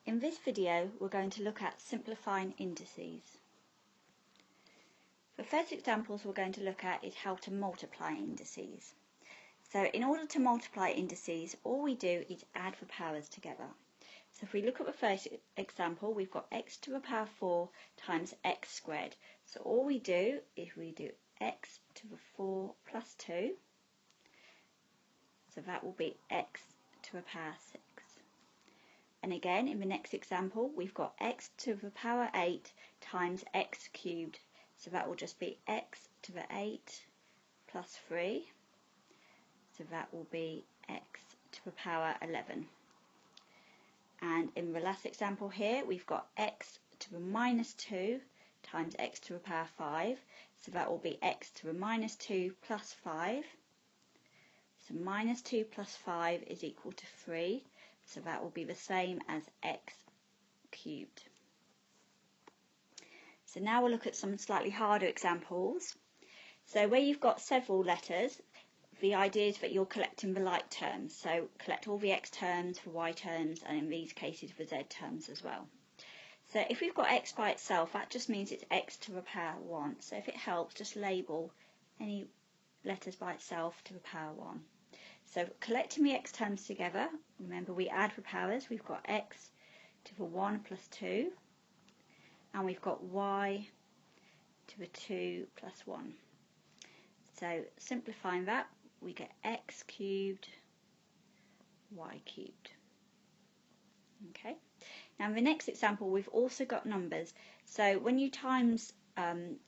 In this video we're going to look at simplifying indices. The first examples we're going to look at is how to multiply indices. So in order to multiply indices, all we do is add the powers together. So if we look at the first example, we've got x to the power 4 times x squared. So all we do is we do x to the 4 plus 2. So that will be x to the power 6. And again, in the next example, we've got x to the power 8 times x cubed. So that will just be x to the 8 plus 3. So that will be x to the power 11. And in the last example here, we've got x to the minus 2 times x to the power 5. So that will be x to the minus 2 plus 5. So minus 2 plus 5 is equal to 3. So that will be the same as x cubed. So now we'll look at some slightly harder examples. So where you've got several letters, the idea is that you're collecting the like terms. So collect all the x terms, the y terms, and in these cases the z terms as well. So if we've got x by itself, that just means it's x to the power 1. So if it helps, just label any letters by itself to the power 1. So collecting the x terms together, remember we add the powers, we've got x to the 1 plus 2, and we've got y to the 2 plus 1. So simplifying that, we get x cubed, y cubed. Okay. Now in the next example, we've also got numbers. So when you times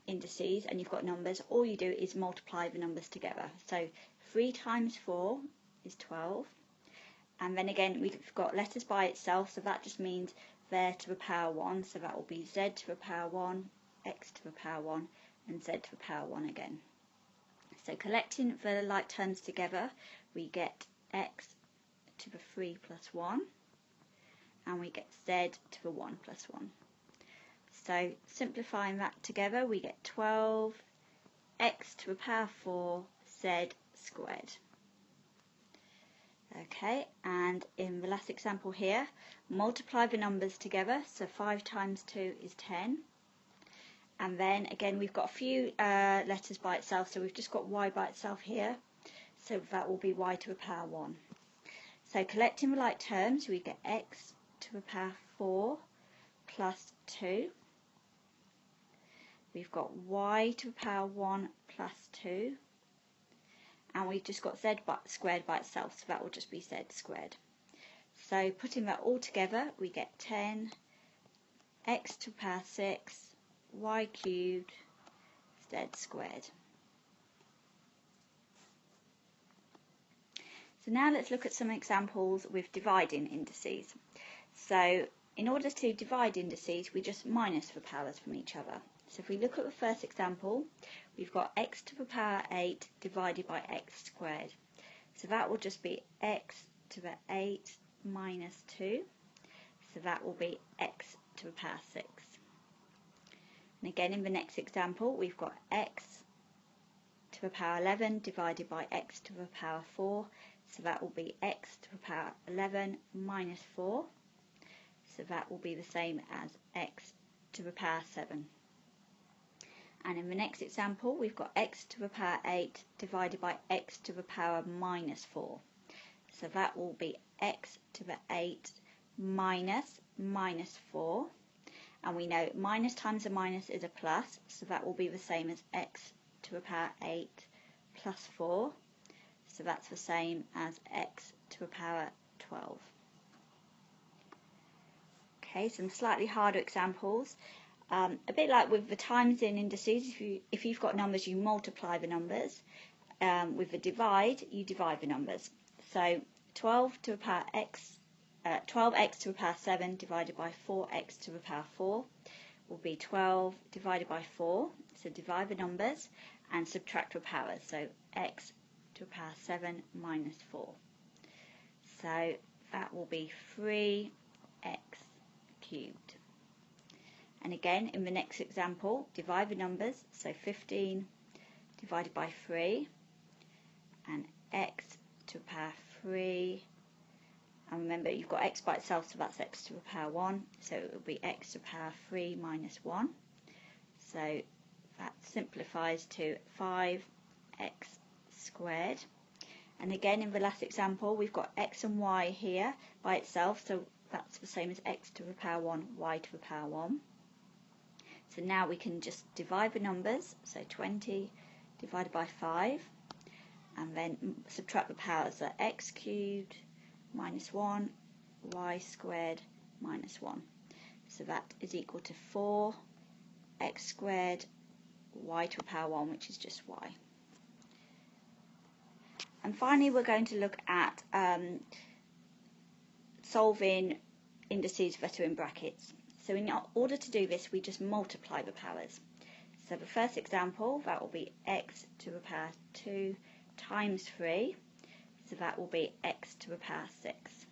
indices and you've got numbers, all you do is multiply the numbers together. So 3 times 4 is 12. And then again, we've got letters by itself, so that just means they're to the power 1. So that will be z to the power 1, x to the power 1, and z to the power 1 again. So collecting the like terms together, we get x to the 3 plus 1, and we get z to the 1 plus 1. So simplifying that together, we get 12 x to the power 4 z squared. Okay, and in the last example here, multiply the numbers together. So 5 times 2 is 10. And then again, we've got a few letters by itself, so we've just got y by itself here. So that will be y to the power 1. So collecting the like terms, we get x to the power 4 plus 2. We've got y to the power 1 plus 2. And we've just got z squared by itself, so that will just be z squared. So putting that all together, we get 10 x to the power 6 y cubed z squared. So now let's look at some examples with dividing indices. So in order to divide indices, we just minus the powers from each other. So if we look at the first example, we've got x to the power 8 divided by x squared. So that will just be x to the 8 minus 2. So that will be x to the power 6. And again, in the next example, we've got x to the power 11 divided by x to the power 4. So that will be x to the power 11 minus 4. So that will be the same as x to the power 7. And in the next example, we've got x to the power 8 divided by x to the power minus 4. So that will be x to the 8 minus 4. And we know minus times a minus is a plus, so that will be the same as x to the power 8 plus 4. So that's the same as x to the power 12. Okay, some slightly harder examples. A bit like with the times in indices, if you've got numbers, you multiply the numbers. With the divide, you divide the numbers. So 12 to the power x, 12x to the power 7 divided by 4x to the power 4 will be 12 divided by 4. So divide the numbers and subtract the powers. So x to the power 7 minus 4. So that will be 3x cubed. And again, in the next example, divide the numbers, so 15 divided by 3, and x to the power 3 And remember, you've got x by itself, so that's x to the power 1. So it will be x to the power 3 minus 1. So that simplifies to 5x squared. And again, in the last example, we've got x and y here by itself, so that's the same as x to the power 1, y to the power 1. So now we can just divide the numbers, so 20 divided by 5, and then subtract the powers, so x cubed minus 1, y squared minus 1. So that is equal to 4x squared y to the power 1, which is just y. And finally, we're going to look at solving indices that are in brackets. So in order to do this, we just multiply the powers. So the first example, that will be x to the power 2 times 3. So that will be x to the power 6.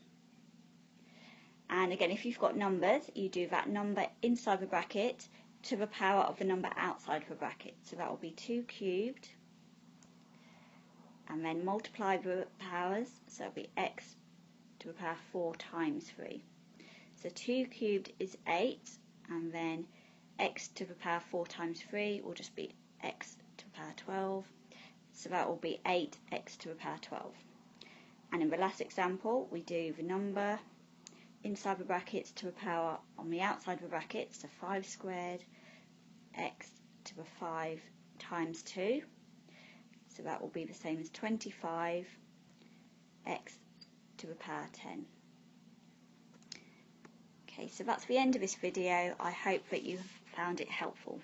And again, if you've got numbers, you do that number inside the bracket to the power of the number outside the bracket. So that will be 2 cubed. And then multiply the powers, so it'll be x to the power 4 times 3. So 2 cubed is 8, and then x to the power 4 times 3 will just be x to the power 12. So that will be 8x to the power 12. And in the last example, we do the number inside the brackets to the power on the outside of the bracket, so 5 squared x to the 5 times 2. So that will be the same as 25 x to the power 10. Okay, so that's the end of this video. I hope that you found it helpful.